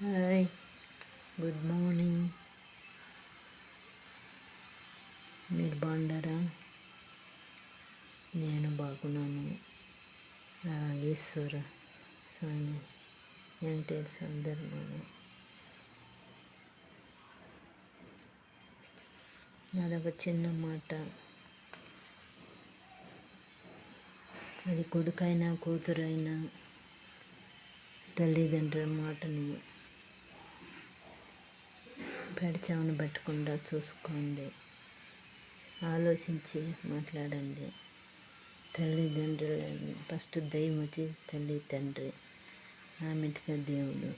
Hi, good morning. మీరు బాగున్నారా? నేను బాగున్నాను. ఈశ్వర స్వామి వెంకటేశ్వర సందర్భంలో అదొక చిన్న మాట. అది కొడుకైనా కూతురైనా తల్లిదండ్రుల మాటని పెడచావును పెట్టకుండా చూసుకోండి. ఆలోచించి మాట్లాడండి. తల్లిదండ్రులు ఫస్ట్ దైవం వచ్చి తల్లి తండ్రి, ఆమెటిగా దేవుడు.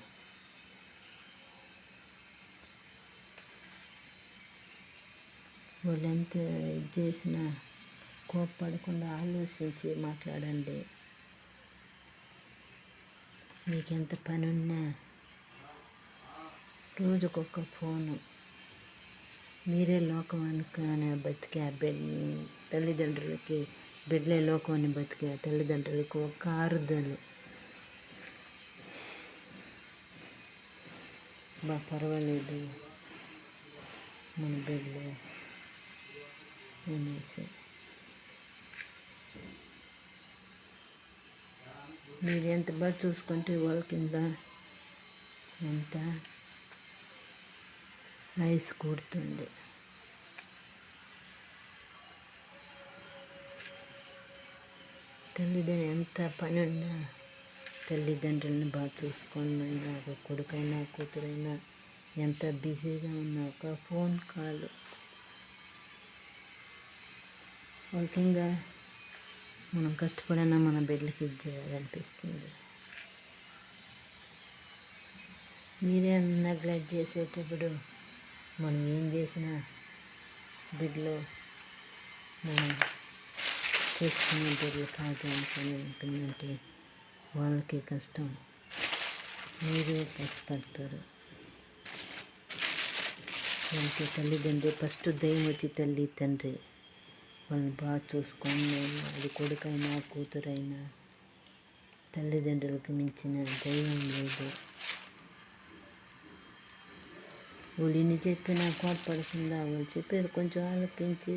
వాళ్ళు ఎంత ఇది చేసినా కోప్పడకుండా ఆలోచించి మాట్లాడండి. మీకెంత పని ఉన్నా రోజుకొక ఫోను. మీరే లోకం అనుకునే బతికే తల్లిదండ్రులకి బిడ్డలే లోకం అని బతికే తల్లిదండ్రులకు ఒక ఆరుదలు. పర్వాలేదు మన బిడ్డలు అనేసి మీరు ఎంత బాగా చూసుకుంటే వాళ్ళ కింద ఎంత ఐస్ కూడుతుంది. తల్లిదండ్రులు ఎంత పని ఉన్నా తల్లిదండ్రులను బాగా చూసుకోండి. ఒక కొడుకైనా కూతురైనా ఎంత బిజీగా ఉన్నా ఒక ఫోన్ కాల్ వాళ్ళకి ఇంకా మనం కష్టపడినా మన బిడ్డలకి ఇది చేయాలనిపిస్తుంది. మీరే నెగ్లెక్ట్ చేసేటప్పుడు మనం ఏం చేసినా బిడ్డలు మనం చేసుకునే బిడ్డలు కాదు అనుకొని ఉంటుందంటే వాళ్ళకి కష్టం. మీరే కష్టపడతారు. వాళ్ళకి తల్లిదండ్రులు ఫస్ట్ దైవం వచ్చి తల్లి తండ్రి వాళ్ళని బాగా చూసుకొని, అది కొడుకైనా కూతురైనా తల్లిదండ్రులకు మించిన దైవం లేదు. వాళ్ళు ఇన్ని చెప్పినా కోపడకుండా వాళ్ళు చెప్పేది కొంచెం ఆలోచించి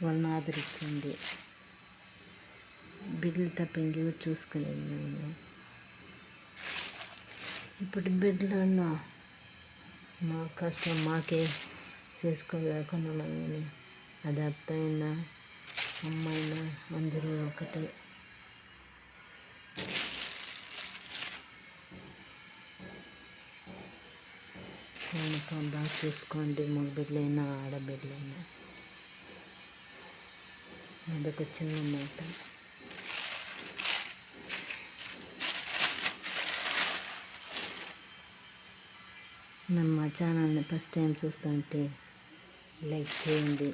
వాళ్ళని ఆదరించండి. బిడ్డలు తప్ప ఇంకెవరు చూసుకునేది మేము. ఇప్పుడు బిడ్డలలో మా కష్టం మాకే చేసుకోలేకుండా మనని అది అత్తైనా అమ్మైనా అందరూ ఒకటే. కనుక బాగా చూసుకోండి. మగ బిడ్డలైనా ఆడబిడ్డలైనా. అదొక చిన్న మాట. మా ఛానల్ని ఫస్ట్ టైం చూస్తుంటే లైక్ చేయండి,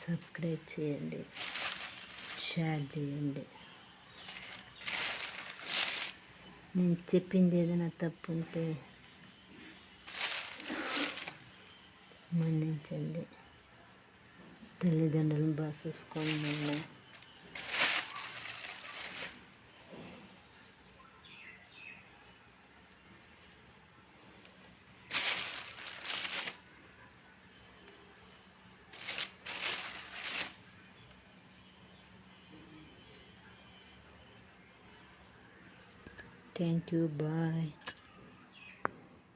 సబ్స్క్రైబ్ చేయండి, షేర్ చేయండి. నేను చెప్పింది ఏదైనా తప్పు ఉంటే మన్నించండి. తల్లిదండ్రులను బాగా చూసుకోండి. మళ్ళీ థ్యాంక్ యూ, బాయ్.